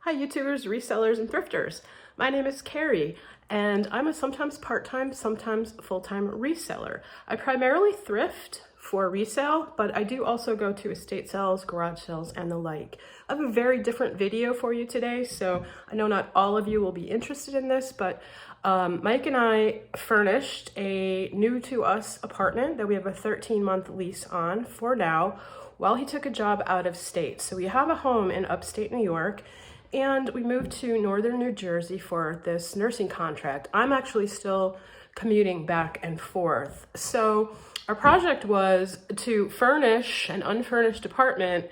Hi YouTubers, resellers, and thrifters. My name is Carrie, and I'm a sometimes part-time, sometimes full-time reseller. I primarily thrift for resale, but I do also go to estate sales, garage sales, and the like. I have a very different video for you today, so I know not all of you will be interested in this, but Mike and I furnished a new to us apartment that we have a 13-month lease on for now, while he took a job out of state. So we have a home in upstate New York, and we moved to northern New Jersey for this nursing contract. I'm actually still commuting back and forth. So our project was to furnish an unfurnished apartment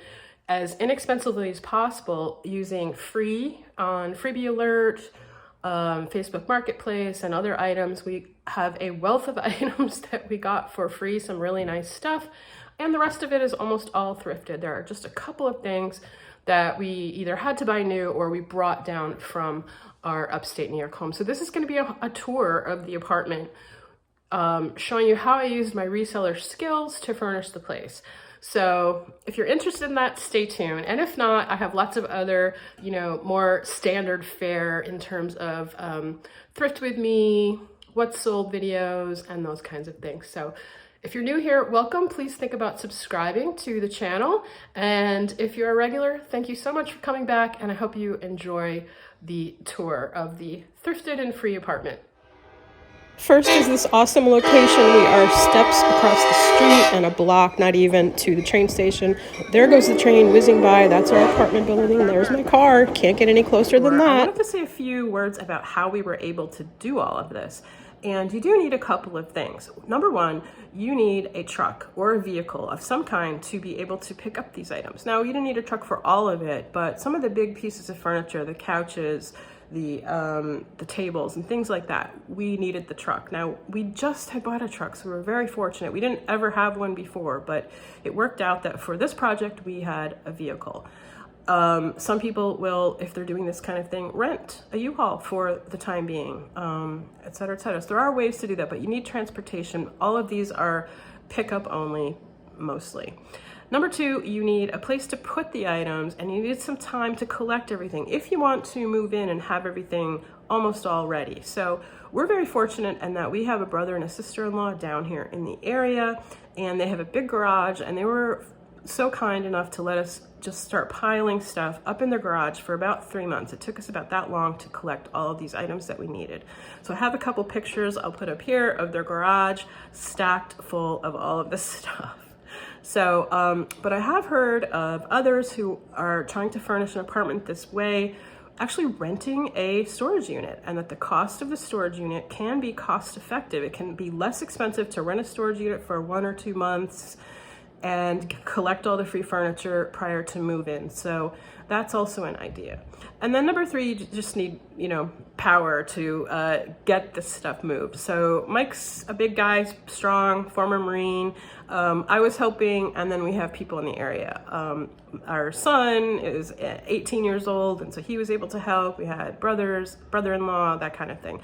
as inexpensively as possible using free on Freebie Alert, Facebook Marketplace, and other items. We have a wealth of items that we got for free, some really nice stuff, and the rest of it is almost all thrifted. There are just a couple of things that we either had to buy new or we brought down from our upstate New York home. So this is going to be a tour of the apartment, showing you how I used my reseller skills to furnish the place. So if you're interested in that, stay tuned. And if not, I have lots of other, more standard fare in terms of thrift with me, what's sold videos, and those kinds of things. So if you're new here, welcome. Please think about subscribing to the channel. And if you're a regular, thank you so much for coming back. And I hope you enjoy the tour of the thrifted and free apartment. First is this awesome location. We are steps across the street and a block, not even, to the train station. There goes the train whizzing by. That's our apartment building. There's my car. Can't get any closer than that. I wanted to say a few words about how we were able to do all of this. And you do need a couple of things. Number one, you need a truck or a vehicle of some kind to be able to pick up these items. Now, you don't need a truck for all of it, but some of the big pieces of furniture, the couches, the tables and things like that, we needed the truck. Now, we just had bought a truck, so we were very fortunate. We didn't ever have one before, but it worked out that for this project, we had a vehicle. Some people will, if they're doing this kind of thing, rent a U-Haul for the time being, et cetera, et cetera. So there are ways to do that, but you need transportation. All of these are pickup only, mostly. Number two, you need a place to put the items, and you need some time to collect everything if you want to move in and have everything almost all ready. So we're very fortunate in that we have a brother and a sister-in-law down here in the area, and they have a big garage, and they were so kind enough to let us just start piling stuff up in their garage for about 3 months. It took us about that long to collect all of these items that we needed. So I have a couple pictures I'll put up here of their garage stacked full of all of this stuff. So, but I have heard of others who are trying to furnish an apartment this way, actually renting a storage unit, and that the cost of the storage unit can be cost effective. It can be less expensive to rent a storage unit for 1 or 2 months and collect all the free furniture prior to move-in. So that's also an idea. And then number three, you just need, power to get this stuff moved. So Mike's a big guy, strong, former Marine. I was helping, and then we have people in the area. Our son is 18 years old, and so he was able to help. We had brothers, brother-in-law, that kind of thing.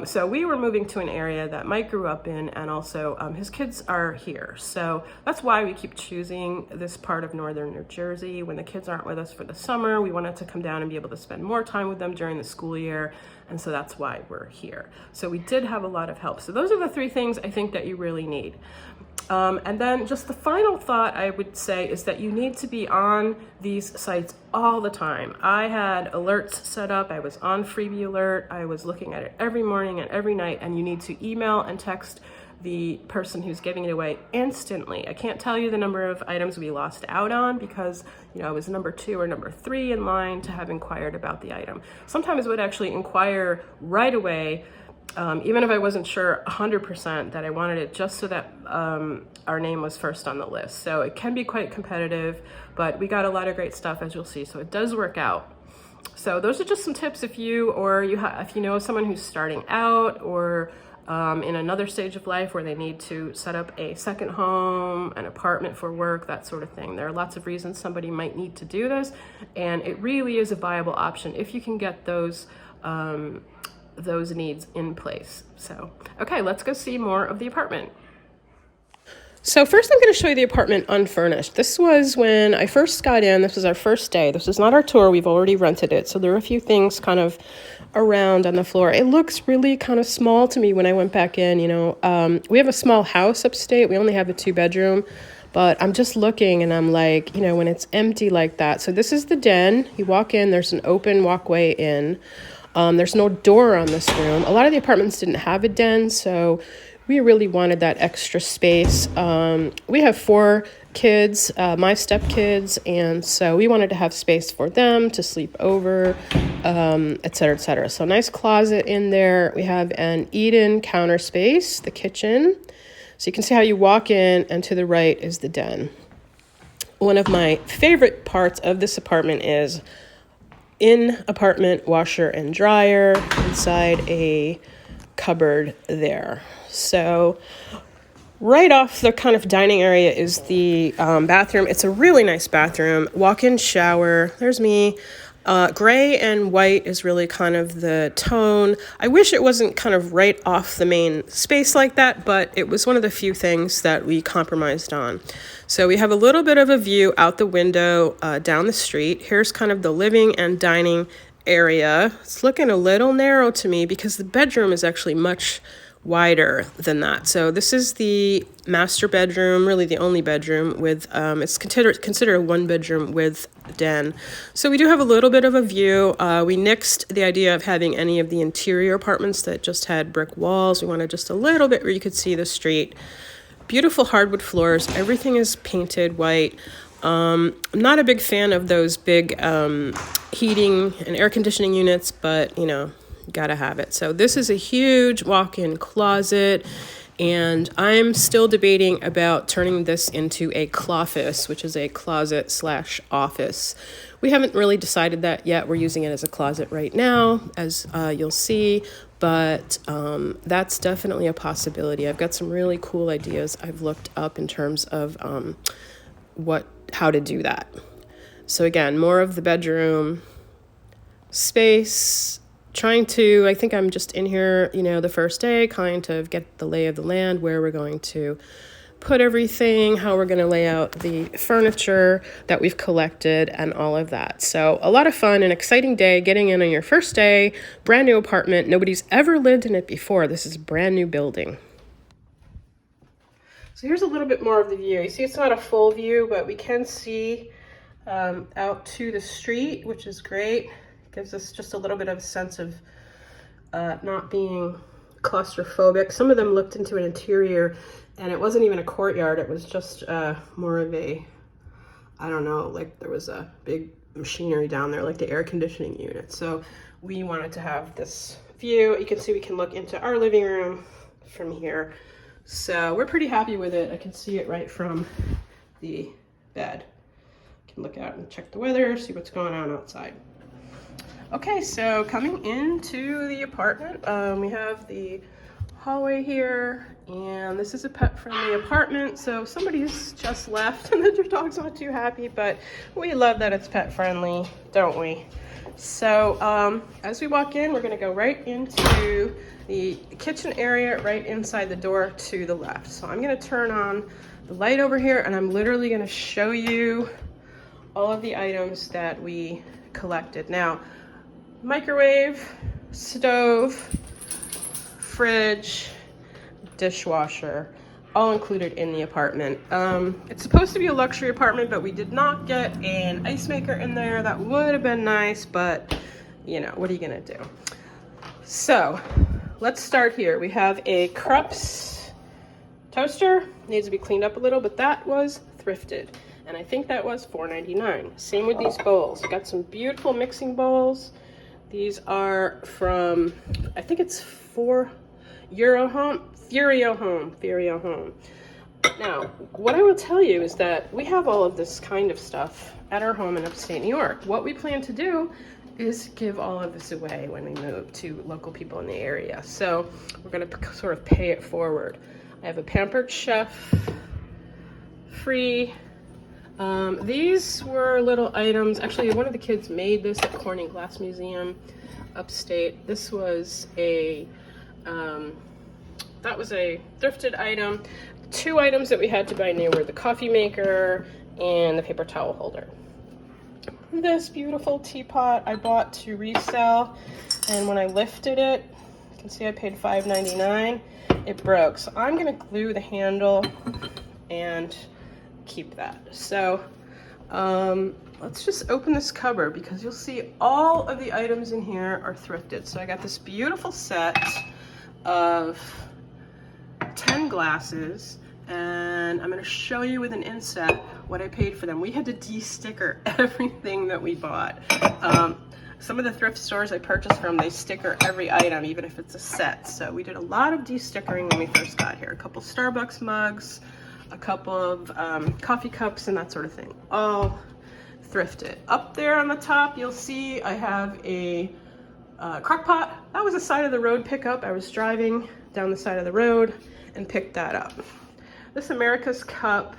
So we were moving to an area that Mike grew up in, and also his kids are here. So that's why we keep choosing this part of northern New Jersey. When the kids aren't with us for the summer, we wanted to come down and be able to spend more time with them during the school year. And so that's why we're here. So we did have a lot of help. So those are the three things I think that you really need. And then just the final thought I would say is that you need to be on these sites all the time. I had alerts set up. I was on Freebie Alert. I was looking at it every morning and every night, and you need to email and text the person who's giving it away instantly. I can't tell you the number of items we lost out on because, I was number 2 or number 3 in line to have inquired about the item. Sometimes I would actually inquire right away, even if I wasn't sure 100% that I wanted it, just so that our name was first on the list. So it can be quite competitive, but we got a lot of great stuff, as you'll see. So it does work out. So those are just some tips if you know someone who's starting out or in another stage of life where they need to set up a second home, an apartment for work, that sort of thing. There are lots of reasons somebody might need to do this, and it really is a viable option if you can get those needs in place. So, okay, let's go see more of the apartment. So first I'm going to show you the apartment unfurnished. This was when I first got in. This was our first day. This is not our tour. We've already rented it. So there are a few things kind of around on the floor. It looks really kind of small to me when I went back in, we have a small house upstate. We only have a 2-bedroom, but I'm just looking and I'm like, when it's empty like that. So this is the den. You walk in, there's an open walkway in. There's no door on this room. A lot of the apartments didn't have a den, so we really wanted that extra space. We have 4 kids, my stepkids, and so we wanted to have space for them to sleep over, et cetera, et cetera. So nice closet in there. We have an eat-in counter space, the kitchen. So you can see how you walk in, and to the right is the den. One of my favorite parts of this apartment is in-apartment washer and dryer inside a cupboard there. So right off the kind of dining area is the bathroom. It's a really nice bathroom. Walk-in shower. There's me. Gray and white is really kind of the tone. I wish it wasn't kind of right off the main space like that, but it was one of the few things that we compromised on. So we have a little bit of a view out the window down the street. Here's kind of the living and dining area. It's looking a little narrow to me because the bedroom is actually much wider than that. So this is the master bedroom, really the only bedroom with, it's considered a 1-bedroom with den. So we do have a little bit of a view. We nixed the idea of having any of the interior apartments that just had brick walls. We wanted just a little bit where you could see the street. Beautiful hardwood floors. Everything is painted white. I'm not a big fan of those big heating and air conditioning units, but gotta have it. So this is a huge walk-in closet, and I'm still debating about turning this into a cloffice, which is a closet/office. We haven't really decided that yet. We're using it as a closet right now, as you'll see, but that's definitely a possibility. I've got some really cool ideas I've looked up in terms of how to do that. So again, more of the bedroom space. I think I'm just in here, the first day, kind of get the lay of the land, where we're going to put everything, how we're going to lay out the furniture that we've collected and all of that. So a lot of fun, an exciting day, getting in on your first day, brand new apartment. Nobody's ever lived in it before. This is a brand new building. So here's a little bit more of the view. You see, it's not a full view, but we can see out to the street, which is great. Gives us just a little bit of a sense of not being claustrophobic. Some of them looked into an interior, and it wasn't even a courtyard. It was just more of a, I don't know, like there was a big machinery down there, like the air conditioning unit. So we wanted to have this view. You can see we can look into our living room from here. So we're pretty happy with it. I can see it right from the bed. I can look out and check the weather, see what's going on outside. Okay, so coming into the apartment, we have the hallway here, and this is a pet-friendly apartment, so somebody's just left and their dog's not too happy, but we love that it's pet-friendly, don't we? So as we walk in, we're going to go right into the kitchen area right inside the door to the left. So I'm going to turn on the light over here, and I'm literally going to show you all of the items that we collected. Now, microwave, stove, fridge, dishwasher, all included in the apartment. It's supposed to be a luxury apartment, but we did not get an ice maker in there. That would have been nice, but what are you gonna do? So let's start here. We have a Krups toaster. Needs to be cleaned up a little, but that was thrifted, and I think that was $4.99. Same with these bowls. Got some beautiful mixing bowls. These are from, I think it's Furio Home. Now, what I will tell you is that we have all of this kind of stuff at our home in Upstate New York. What we plan to do is give all of this away when we move to local people in the area. So we're going to sort of pay it forward. I have a Pampered Chef free. These were little items. Actually, one of the kids made this at Corning Glass Museum upstate. This was a that was a thrifted item. two items that we had to buy new were the coffee maker and the paper towel holder. This beautiful teapot I bought to resell, and when I lifted it, you can see I paid $5.99. It broke, so I'm gonna glue the handle and keep that. So let's just open this cover because you'll see all of the items in here are thrifted. So I got this beautiful set of 10 glasses, and I'm going to show you with an inset what I paid for them. We had to de-sticker everything that we bought. Some of the thrift stores I purchased from, they sticker every item, even if it's a set. So we did a lot of de-stickering when we first got here. A couple Starbucks mugs, a couple of coffee cups and that sort of thing, all thrifted. Up there on the top, you'll see I have a crock pot. That was a side of the road pickup. I was driving down the side of the road and picked that up. This America's Cup,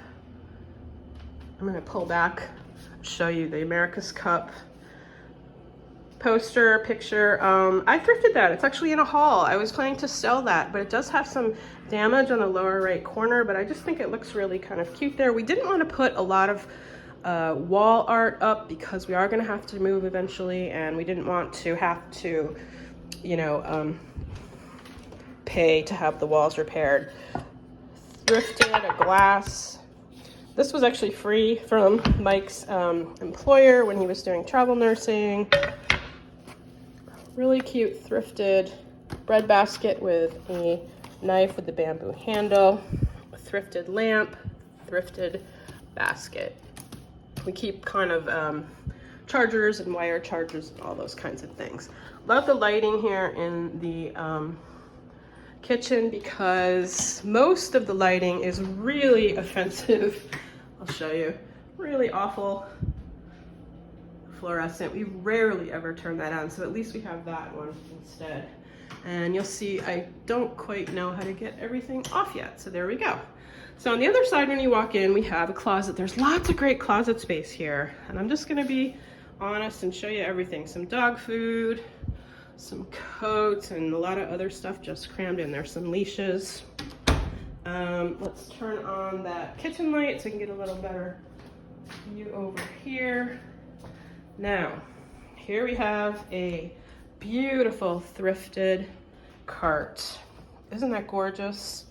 I'm gonna pull back, show you the America's Cup poster, picture. I thrifted that. It's actually in a haul. I was planning to sell that, but it does have some damage on the lower right corner, but I just think it looks really kind of cute there. We didn't want to put a lot of wall art up because we are going to have to move eventually, and we didn't want to have to, you know, pay to have the walls repaired. Thrifted a glass. This was actually free from Mike's employer when he was doing travel nursing. Really cute thrifted bread basket with a knife with the bamboo handle, a thrifted lamp, thrifted basket. We keep kind of chargers and wire chargers and all those kinds of things. Love the lighting here in the kitchen because most of the lighting is really offensive. I'll show you. Really awful fluorescent. We rarely ever turn that on, so at least we have that one instead. And you'll see I don't quite know how to get everything off yet, so there we go. So on the other side, when you walk in, we have a closet. There's lots of great closet space here, and I'm just gonna be honest and show you everything. Some dog food, some coats, and a lot of other stuff just crammed in there. Some leashes. Let's turn on that kitchen light so we can get a little better view over here. Now, here we have a beautiful thrifted cart. Isn't that gorgeous?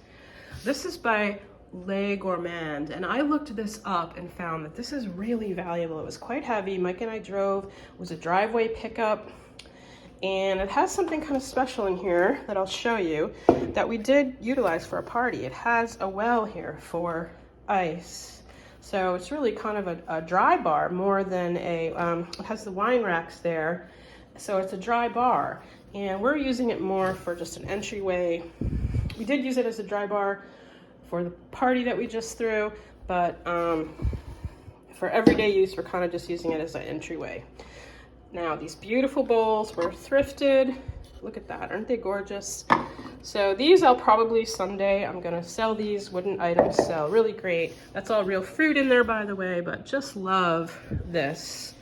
This is by Le Gourmand, and I looked this up and found that this is really valuable. It was quite heavy. Mike and I drove. It was a driveway pickup, and it has something kind of special in here that I'll show you that we did utilize for a party. It has a well here for ice. So it's really kind of a dry bar more than a, it has the wine racks there. So it's a dry bar, and we're using it more for just an entryway. We did use it as a dry bar for the party that we just threw, but for everyday use, we're kind of just using it as an entryway. Now, these beautiful bowls were thrifted. Look at that, aren't they gorgeous? So these I'll probably someday, I'm gonna sell these wooden items, sell really great. That's all real fruit in there, by the way, but just love this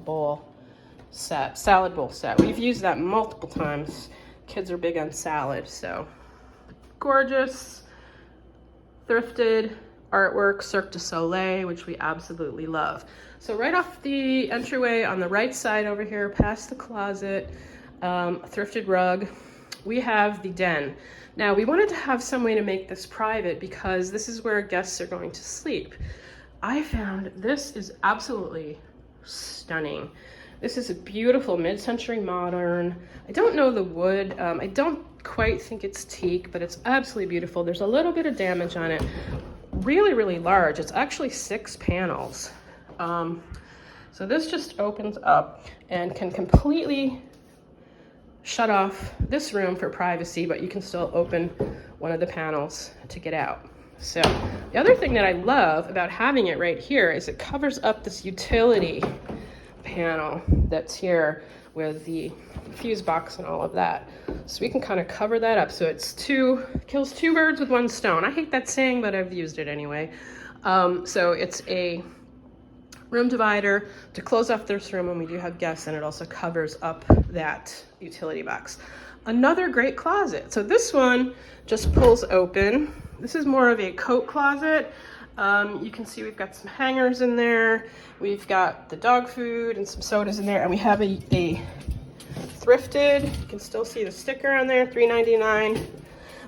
bowl set, salad bowl set. We've used that multiple times. Kids are big on salad, so gorgeous, thrifted artwork, Cirque du Soleil, which we absolutely love. So right off the entryway on the right side over here, past the closet, a thrifted rug, we have the den. Now, we wanted to have some way to make this private because this is where guests are going to sleep. I found this is absolutely stunning. This is a beautiful mid-century modern. I don't know the wood. I don't quite think it's teak, but it's absolutely beautiful. There's a little bit of damage on it. Really, really large. It's actually 6 panels. So this just opens up and can completely shut off this room for privacy, but you can still open one of the panels to get out. So the other thing that I love about having it right here is it covers up this utility panel that's here with the fuse box and all of that. So we can kind of cover that up. So it's kills 2 birds with 1 stone. I hate that saying, but I've used it anyway. So it's a room divider to close off this room when we do have guests, and it also covers up that utility box. Another great closet. So this one just pulls open This is more of a coat closet. You can see we've got some hangers in there. We've got the dog food and some sodas in there, and we have a thrifted, you can still see the sticker on there, $3.99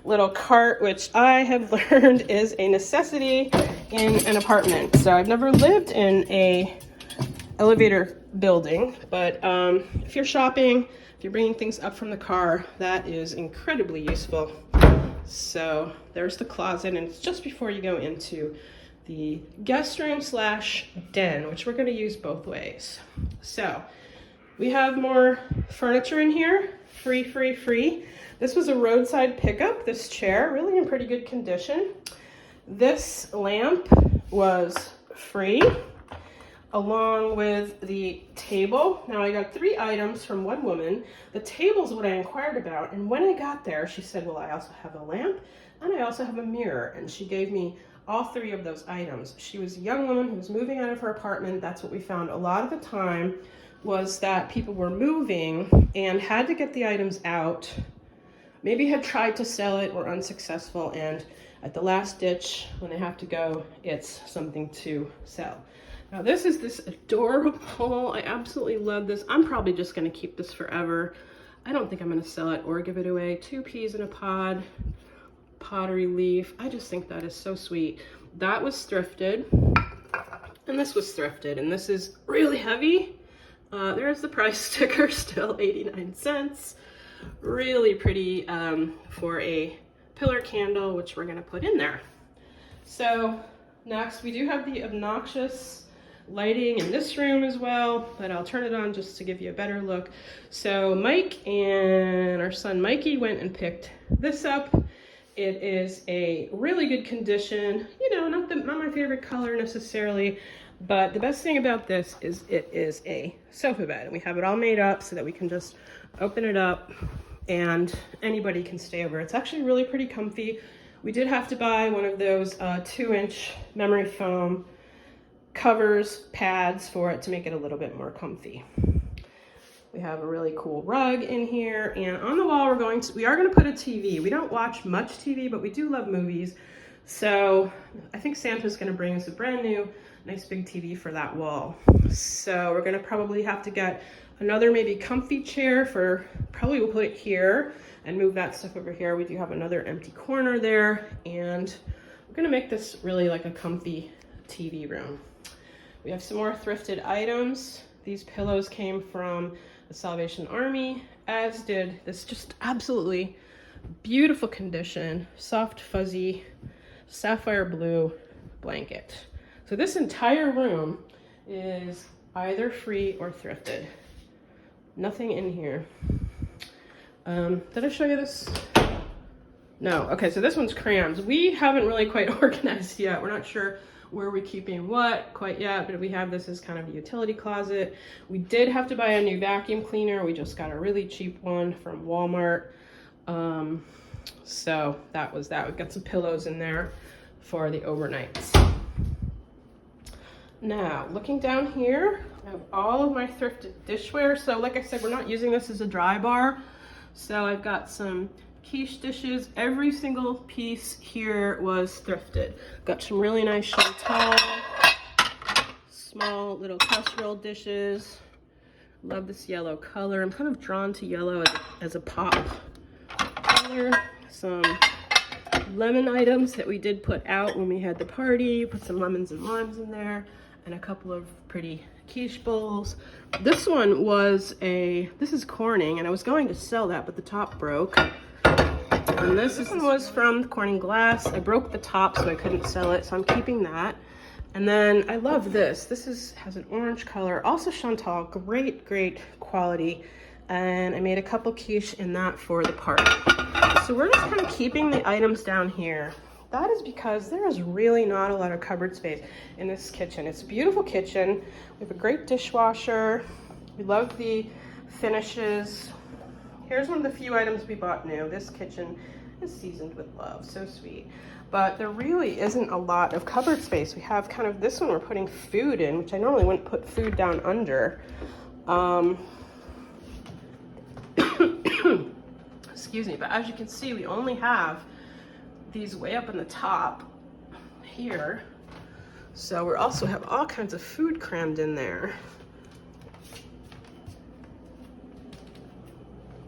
little cart, which I have learned is a necessity in an apartment. So I've never lived in a elevator building, but if you're shopping, if you're bringing things up from the car, that is incredibly useful. So there's the closet, and it's just before you go into the guest room slash den, which we're going to use both ways. So we have more furniture in here, free. This was a roadside pickup, this chair, really in pretty good condition. This lamp was free, along with the table. Now I got 3 items from one woman. The table's what I inquired about, and when I got there, she said, well, I also have a lamp, and I also have a mirror, and she gave me all 3 of those items. She was a young woman who was moving out of her apartment. That's what we found a lot of the time, was that people were moving and had to get the items out, maybe had tried to sell it, were unsuccessful, and at the last ditch, when they have to go, it's something to sell. Now this is this adorable, I absolutely love this. I'm probably just gonna keep this forever. I don't think I'm gonna sell it or give it away. 2 peas in a pod, pottery leaf. I just think that is so sweet. That was thrifted, and this was thrifted, and this is really heavy. There's the price sticker, still 89 cents. Really pretty for a pillar candle, which we're gonna put in there. So next, we do have the obnoxious lighting in this room as well, but I'll turn it on just to give you a better look. So Mike and our son Mikey went and picked this up. It is a really good condition, you know, not my favorite color necessarily, but the best thing about this is it is a sofa bed, and we have it all made up so that we can just open it up and anybody can stay over. It's actually really pretty comfy. We did have to buy one of those 2-inch memory foam covers, pads for it to make it a little bit more comfy. We have a really cool rug in here, and on the wall we are going to put a TV. We don't watch much TV, but we do love movies. So I think Santa's going to bring us a brand new nice big TV for that wall. So we're going to probably have to get another maybe comfy chair for, probably we'll put it here and move that stuff over here. We do have another empty corner there, and we're going to make this really like a comfy TV room. We have some more thrifted items. These pillows came from the Salvation Army, as did this just absolutely beautiful condition, soft fuzzy sapphire blue blanket. So this entire room is either free or thrifted. Nothing in here. Did I show you this? No. Okay, so this one's crayons. We haven't really quite organized yet. We're not sure where we're keeping what quite yet, but we have this as kind of a utility closet. We did have to buy a new vacuum cleaner. We just got a really cheap one from Walmart. So that was that. We've got some pillows in there for the overnights. Now, looking down here, I have all of my thrifted dishware. So like I said, we're not using this as a dry bar. So I've got some quiche dishes. Every single piece here was thrifted. Got some really nice Chantal, small little casserole dishes. Love this yellow color. I'm kind of drawn to yellow as a pop color. Some lemon items that we did put out when we had the party. Put some lemons and limes in there, and a couple of pretty quiche bowls. This one was this is Corning, and I was going to sell that, but the top broke. And this one was from Corning Glass. I broke the top, so I couldn't sell it, so I'm keeping that. And then I love this. This has an orange color, also Chantal, great quality. And I made a couple quiche in that for the party. So we're just kind of keeping the items down here. That is because there is really not a lot of cupboard space in this kitchen. It's a beautiful kitchen. We have a great dishwasher. We love the finishes. Here's one of the few items we bought new. This kitchen is seasoned with love, so sweet. But there really isn't a lot of cupboard space. We have kind of this one we're putting food in, which I normally wouldn't put food down under. Excuse me, but as you can see, we only have these way up in the top here. So we also have all kinds of food crammed in there.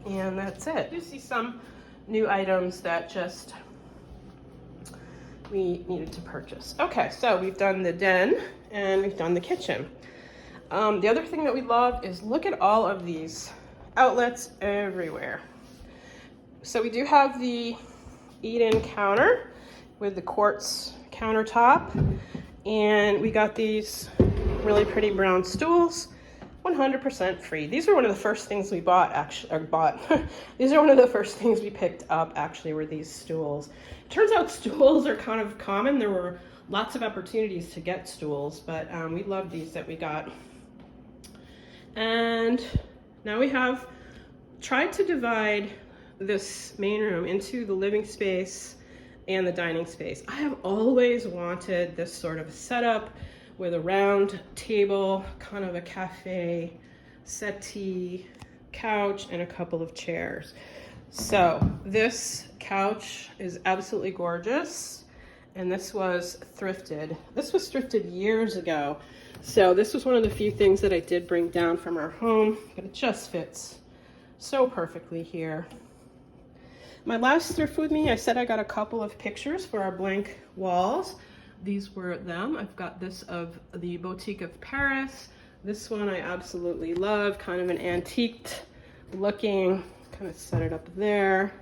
And that's it. You see some new items that just we needed to purchase. Okay, so we've done the den and we've done the kitchen. The other thing that we love is look at all of these outlets everywhere. So we do have the eat-in counter with the quartz countertop, and we got these really pretty brown stools, 100% free. These are one of the first things we bought, these are one of the first things we picked up, actually, were these stools. It turns out stools are kind of common. There were lots of opportunities to get stools, but we love these that we got. And now we have tried to divide this main room into the living space and the dining space. I have always wanted this sort of setup with a round table, kind of a cafe, settee, couch, and a couple of chairs. So this couch is absolutely gorgeous, and this was thrifted. This was thrifted years ago. So this was one of the few things that I did bring down from our home, but it just fits so perfectly here. My last thrift with me, I said I got a couple of pictures for our blank walls. These were them. I've got this of the Boutique of Paris. This one I absolutely love, kind of an antiqued looking, kind of set it up there.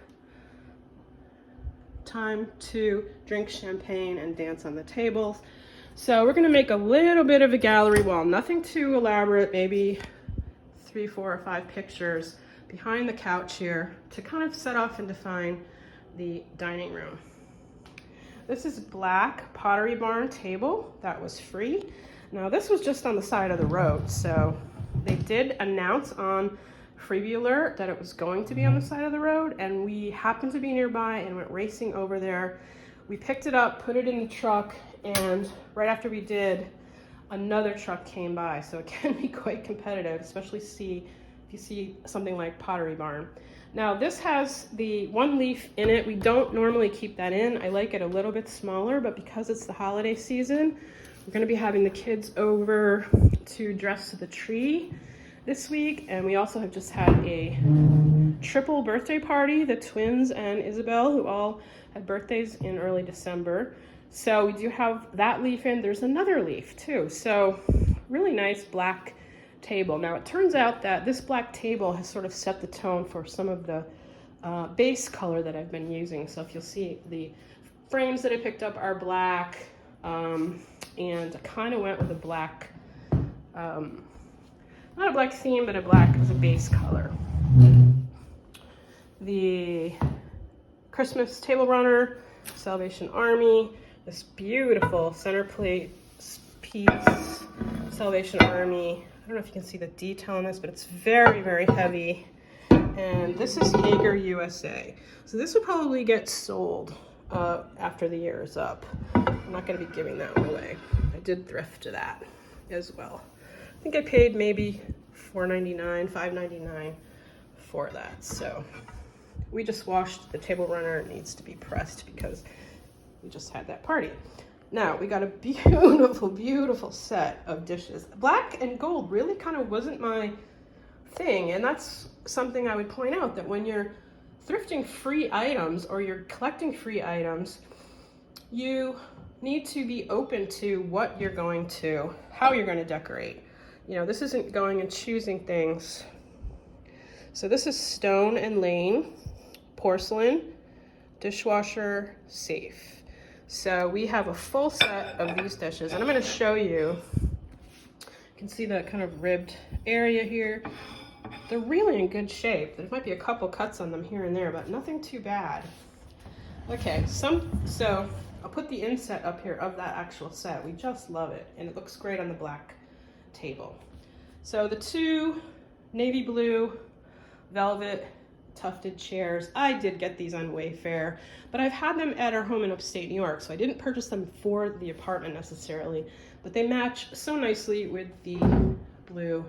Time to drink champagne and dance on the tables. So we're gonna make a little bit of a gallery wall, nothing too elaborate, maybe 3, 4, or 5 pictures behind the couch here to kind of set off and define the dining room. This is black Pottery Barn table that was free. Now this was just on the side of the road, so they did announce on Freebie Alert that it was going to be on the side of the road, and we happened to be nearby and went racing over there. We picked it up, put it in the truck, and right after we did, another truck came by, so it can be quite competitive, especially if you see something like Pottery Barn. Now this has the one leaf in it. We don't normally keep that in. I like it a little bit smaller, but because it's the holiday season, we're gonna be having the kids over to dress the tree this week, and we also have just had a triple birthday party, the twins and Isabel, who all had birthdays in early December. So we do have that leaf in. There's another leaf too. So really nice black table. Now it turns out that this black table has sort of set the tone for some of the base color that I've been using. So if you'll see, the frames that I picked up are black, and I kind of went with a black, not a black theme, but a black as a base color. The Christmas table runner, Salvation Army, this beautiful center plate piece, Salvation Army. I don't know if you can see the detail on this, but it's very, very heavy. And this is Jaeger USA. So this will probably get sold after the year is up. I'm not going to be giving that one away. I did thrift that as well. I think I paid maybe $4.99, $5.99 for that. So we just washed the table runner. It needs to be pressed because we just had that party. Now we got a beautiful, beautiful set of dishes. Black and gold really kind of wasn't my thing, and that's something I would point out, that when you're thrifting free items or you're collecting free items, you need to be open to what you're going to, how you're going to decorate. You know, this isn't going and choosing things. So this is Stone and Lane, porcelain, dishwasher, safe. So we have a full set of these dishes, and I'm going to show you. You can see the kind of ribbed area here. They're really in good shape. There might be a couple cuts on them here and there, but nothing too bad. Okay, so I'll put the inset up here of that actual set. We just love it, and it looks great on the black table. So the two navy blue velvet tufted chairs, I did get these on Wayfair, but I've had them at our home in Upstate New York, so I didn't purchase them for the apartment necessarily, but they match so nicely with the blue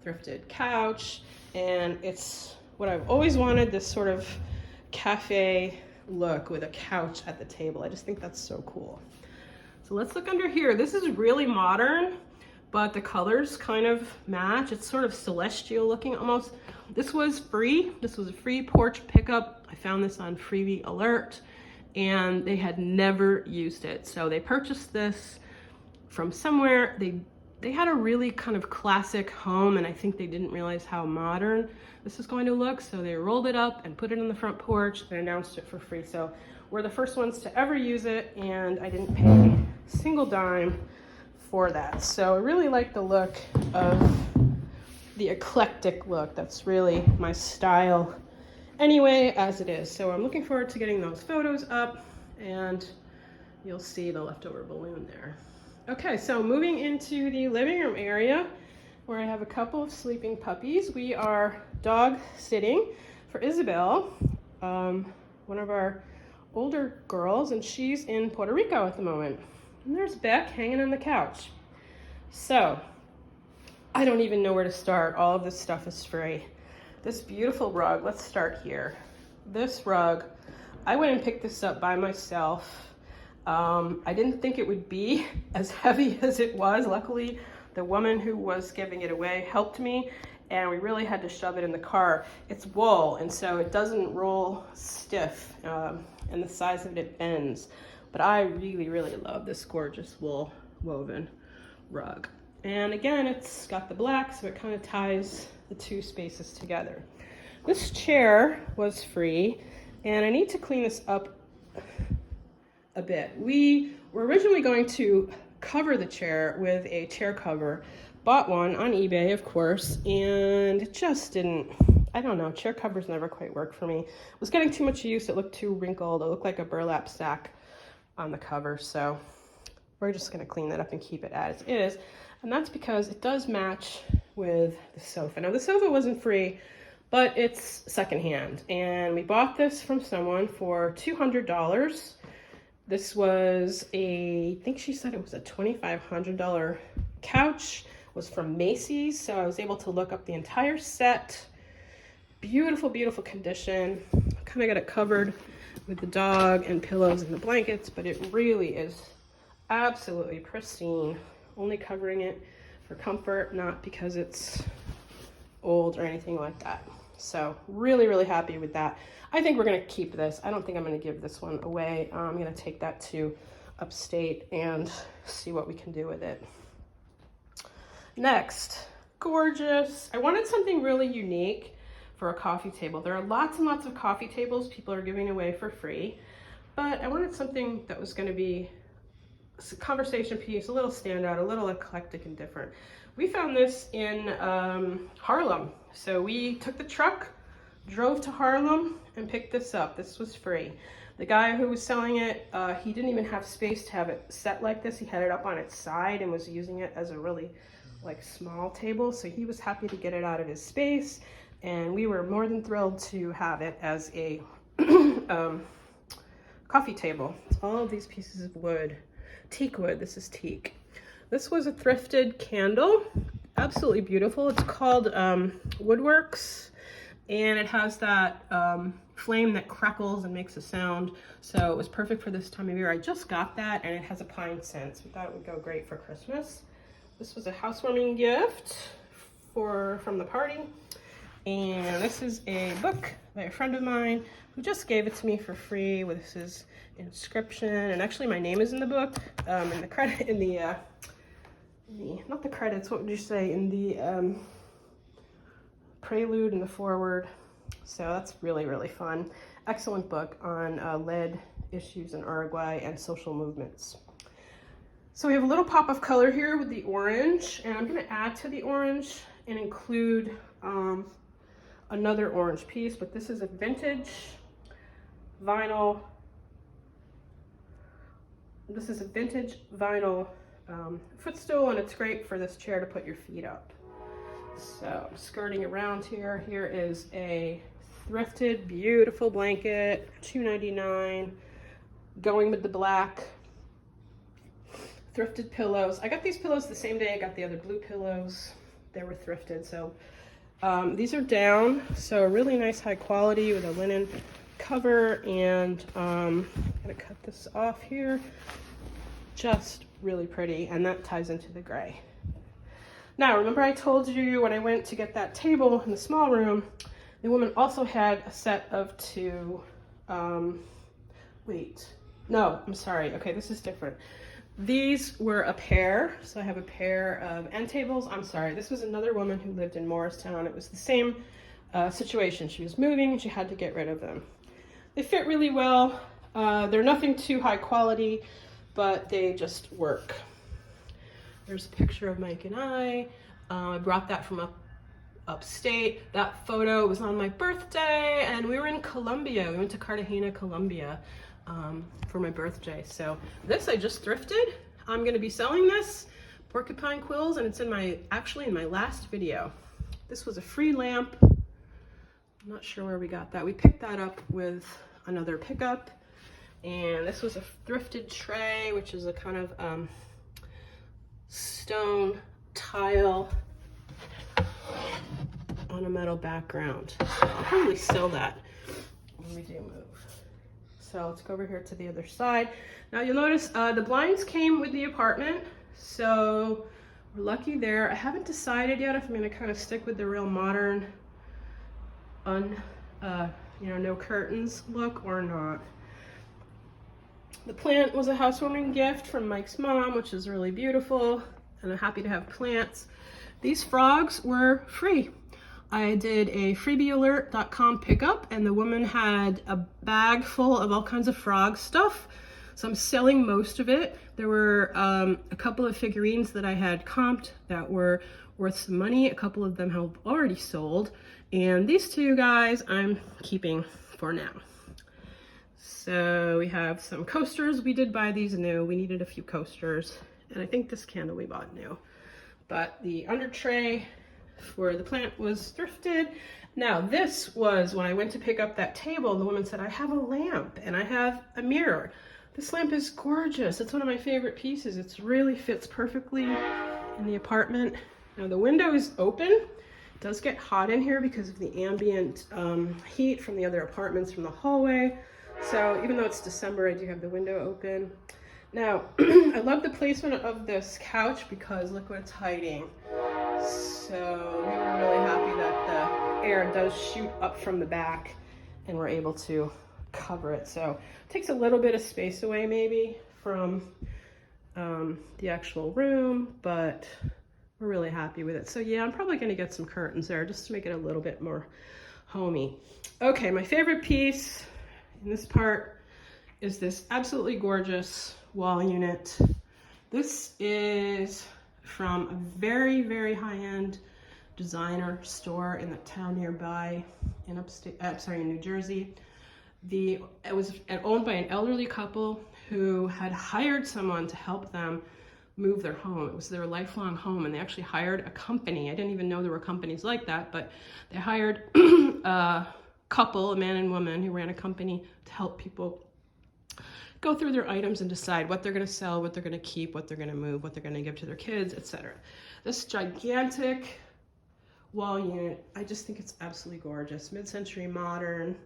thrifted couch, and it's what I've always wanted, this sort of cafe look with a couch at the table. I just think that's so cool. So let's look under here. This is really modern, but the colors kind of match. It's sort of celestial looking almost. This was free. This was a free porch pickup. I found this on Freebie Alert, and they had never used it. So they purchased this from somewhere. They had a really kind of classic home, and I think they didn't realize how modern this is going to look. So they rolled it up and put it on the front porch and announced it for free. So we're the first ones to ever use it, and I didn't pay a single dime for that. So I really like the look of the eclectic look. That's really my style anyway, as it is. So I'm looking forward to getting those photos up, and you'll see the leftover balloon there. Okay, so moving into the living room area where I have a couple of sleeping puppies. We are dog sitting for Isabel, one of our older girls, and she's in Puerto Rico at the moment. And there's Beck hanging on the couch. So I don't even know where to start. All of this stuff is free. This beautiful rug, let's start here. This rug, I went and picked this up by myself. I didn't think it would be as heavy as it was. Luckily, the woman who was giving it away helped me, and we really had to shove it in the car. It's wool, and so it doesn't roll stiff, and the size of it bends. But I really, really love this gorgeous wool woven rug. And again, it's got the black, so it kind of ties the two spaces together. This chair was free, and I need to clean this up a bit. We were originally going to cover the chair with a chair cover. Bought one on eBay, of course, and it just didn't, I don't know, chair covers never quite work for me. It was getting too much use. It looked too wrinkled. It looked like a burlap sack on the cover. So we're just going to clean that up and keep it as is. And that's because it does match with the sofa. Now, the sofa wasn't free, but it's secondhand. And we bought this from someone for $200. This was I think she said it was a $2,500 couch. It was from Macy's, so I was able to look up the entire set. Beautiful, beautiful condition. Kind of got it covered with the dog and pillows and the blankets, but it really is absolutely pristine. Only covering it for comfort, not because it's old or anything like that. So really, really happy with that. I think we're going to keep this. I don't think I'm going to give this one away. I'm going to take that to Upstate and see what we can do with it. Next, gorgeous. I wanted something really unique for a coffee table. There are lots and lots of coffee tables people are giving away for free, but I wanted something that was going to be a conversation piece, a little standout, a little eclectic and different. We found this in Harlem. So we took the truck, drove to Harlem, and picked this up. This was free. The guy who was selling it, he didn't even have space to have it set like this. He had it up on its side and was using it as a really small table. So he was happy to get it out of his space. And we were more than thrilled to have it as a coffee table. All of these pieces of wood, teak wood, this is teak. This was a thrifted candle, absolutely beautiful. It's called Woodworks, and it has that flame that crackles and makes a sound. So it was perfect for this time of year. I just got that, and it has a pine scent. So we thought it would go great for Christmas. This was a housewarming gift from the party. And this is a book by a friend of mine who just gave it to me for free with his inscription. And actually my name is in the book, in the credit, not the credits, what would you say, in the prelude and the foreword. So that's really, really fun. Excellent book on lead issues in Uruguay and social movements. So we have a little pop of color here with the orange, and I'm going to add to the orange and include another orange piece, but this is a vintage vinyl. This is a vintage vinyl footstool, and it's great for this chair to put your feet up. So I'm skirting around here. Here is a thrifted, beautiful blanket, $2.99, going with the black. Thrifted pillows. I got these pillows the same day I got the other blue pillows. They were thrifted. So these are down, so really nice high quality with a linen cover, and I'm gonna cut this off here. Just really pretty, and that ties into the gray. Now, remember I told you when I went to get that table in the small room, the woman also had a set of two, wait, no, I'm sorry. Okay, this is different. These were a pair, so I have a pair of end tables. I'm sorry, this was another woman who lived in Morristown. It was the same situation. She was moving, she had to get rid of them. They fit really well. They're nothing too high quality, but they just work. There's a picture of Mike and I. I brought that from upstate. That photo was on my birthday, and we were in Columbia. We went to Cartagena, Colombia for my birthday. So this I just thrifted. I'm gonna be selling this, porcupine quills, and it's actually in my last video. This was a free lamp. I'm not sure where we got that. We picked that up with another pickup. And this was a thrifted tray, which is a kind of stone tile on a metal background. So I'll probably sell that when we do move. So let's go over here to the other side. Now you'll notice the blinds came with the apartment, so we're lucky there. I haven't decided yet if I'm gonna kind of stick with the real modern, no curtains look or not. The plant was a housewarming gift from Mike's mom, which is really beautiful, and I'm happy to have plants. These frogs were free. I did a freebiealert.com pickup, and the woman had a bag full of all kinds of frog stuff, so I'm selling most of it. There were a couple of figurines that I had comped that were worth some money. A couple of them have already sold, and these two guys I'm keeping for now. So we have some coasters. We did buy these new. We needed a few coasters, and I think this candle we bought new. But the under tray for the plant was thrifted. Now this was when I went to pick up that table, the woman said, I have a lamp and I have a mirror. This lamp is gorgeous. It's one of my favorite pieces. It really fits perfectly in the apartment. Now the window is open. It does get hot in here because of the ambient heat from the other apartments from the hallway. So even though it's December, I do have the window open. Now, I love the placement of this couch because look what it's hiding. So we were really happy that the air does shoot up from the back and we're able to cover it. So it takes a little bit of space away maybe from the actual room, but we're really happy with it. So yeah, I'm probably gonna get some curtains there just to make it a little bit more homey. Okay, my favorite piece in this part is this absolutely gorgeous wall unit. This is from a very, very high-end designer store in the town nearby in in New Jersey. It was owned by an elderly couple who had hired someone to help them move their home. It was their lifelong home, and they actually hired a company. I didn't even know there were companies like that, but they hired a couple, a man and woman, who ran a company to help people go through their items and decide what they're going to sell, what they're going to keep, what they're going to move, what they're going to give to their kids, etc. This gigantic wall unit, I just think it's absolutely gorgeous. Mid-century modern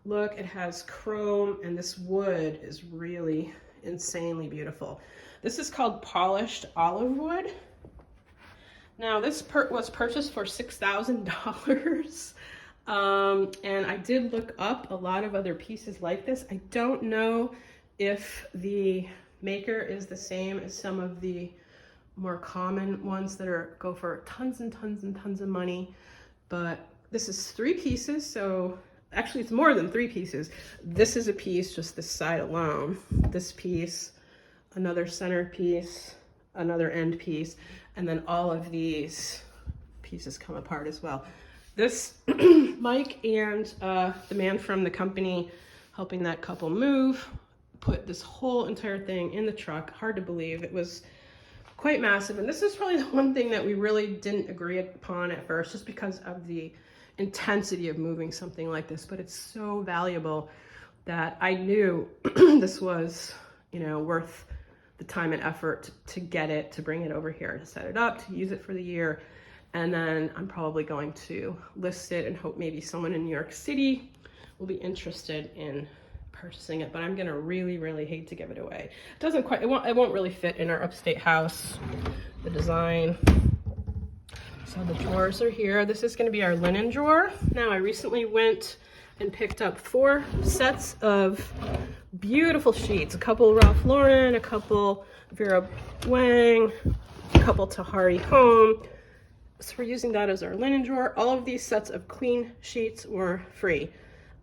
look. It has chrome, and this wood is really insanely beautiful. This is called polished olive wood. Now this was purchased for $6,000. And I did look up a lot of other pieces like this. I don't know if the maker is the same as some of the more common ones that go for tons and tons and tons of money, but this is 3 pieces. So actually it's more than 3 pieces. This is a piece, just this side alone, this piece, another center piece, another end piece, and then all of these pieces come apart as well. This, Mike and the man from the company helping that couple move, put this whole entire thing in the truck. Hard to believe. It was quite massive. And this is probably the one thing that we really didn't agree upon at first, just because of the intensity of moving something like this. But it's so valuable that I knew this was, worth the time and effort to get it, to bring it over here, to set it up, to use it for the year. And then I'm probably going to list it and hope maybe someone in New York City will be interested in purchasing it, but I'm gonna really hate to give it away. It doesn't quite, it won't really fit in our upstate house, the design. So the drawers are here. This is gonna be our linen drawer. Now I recently went and picked up 4 sets of beautiful sheets, a couple Ralph Lauren, a couple Vera Wang, a couple Tahari Home. So we're using that as our linen drawer. All of these sets of clean sheets were free.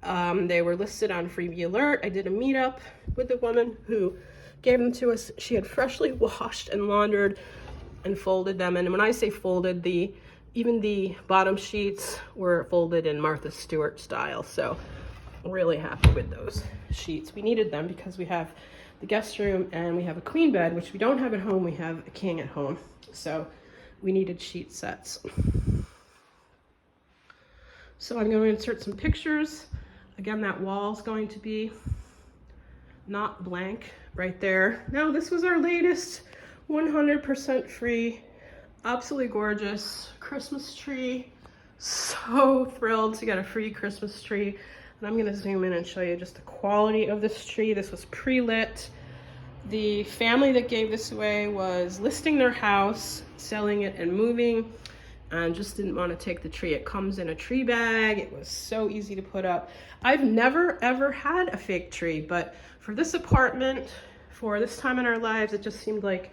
They were listed on Freebie Alert. I did a meetup with the woman who gave them to us. She had freshly washed and laundered and folded them. And when I say folded, even the bottom sheets were folded in Martha Stewart style. So I'm really happy with those sheets. We needed them because we have the guest room and we have a queen bed, which we don't have at home. We have a king at home. So we needed sheet sets. So I'm going to insert some pictures. Again, that wall is going to be not blank right there. Now, this was our latest 100% free, absolutely gorgeous Christmas tree. So thrilled to get a free Christmas tree. And I'm going to zoom in and show you just the quality of this tree. This was pre-lit. The family that gave this away was listing their house, selling it and moving, and just didn't want to take the tree. It comes in a tree bag. It was so easy to put up. I've never ever had a fake tree, but for this apartment, for this time in our lives, it just seemed like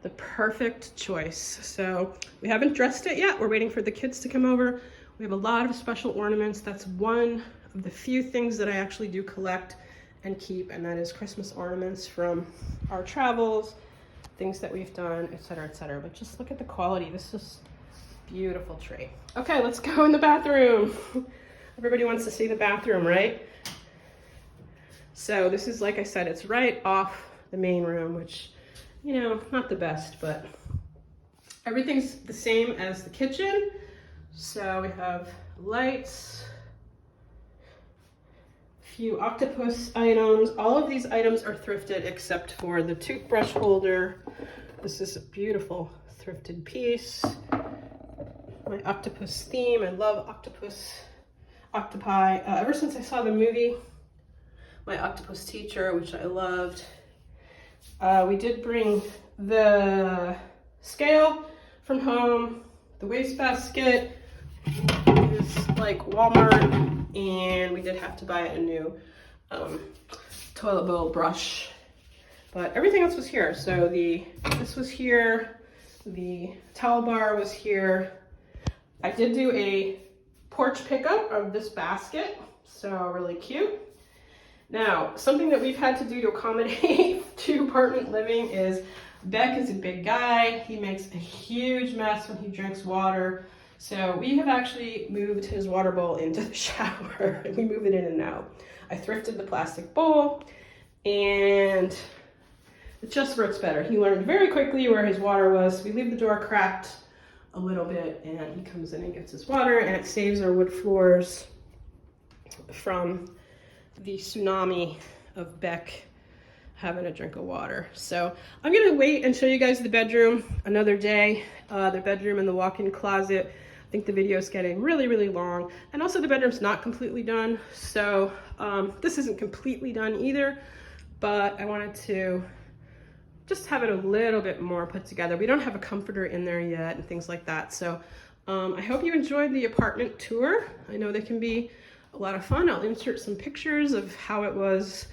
the perfect choice. So we haven't dressed it yet. We're waiting for the kids to come over. We have a lot of special ornaments. That's one of the few things that I actually do collect and keep, and that is Christmas ornaments from our travels, things that we've done, etc., etc. But just look at the quality. This is a beautiful tree. Okay, let's go in the bathroom. Everybody wants to see the bathroom, right? So this is, like I said, it's right off the main room, which, you know, not the best, but everything's the same as the kitchen. So we have lights, few octopus items. All of these items are thrifted except for the toothbrush holder. This is a beautiful thrifted piece. My octopus theme. I love octopi. Ever since I saw the movie, My Octopus Teacher, which I loved. We did bring the scale from home, the wastebasket is like Walmart, and we did have to buy a new toilet bowl brush, but everything else was here. So this was here, the towel bar was here. I did do a porch pickup of this basket, so really cute. Now, something that we've had to do to accommodate to apartment living is Beck is a big guy. He makes a huge mess when he drinks water. So we have actually moved his water bowl into the shower. We move it in and out. I thrifted the plastic bowl and it just works better. He learned very quickly where his water was. We leave the door cracked a little bit and he comes in and gets his water, and it saves our wood floors from the tsunami of Beck having a drink of water. So I'm gonna wait and show you guys the bedroom another day. The bedroom and the walk-in closet. I think the video is getting really long, and also the bedroom's not completely done. So this isn't completely done either, but I wanted to just have it a little bit more put together. We don't have a comforter in there yet and things like that. So I hope you enjoyed the apartment tour. I know they can be a lot of fun. I'll insert some pictures of how it was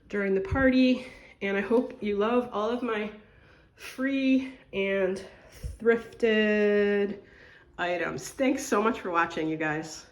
during the party, and I hope you love all of my free and thrifted items. Thanks so much for watching, you guys.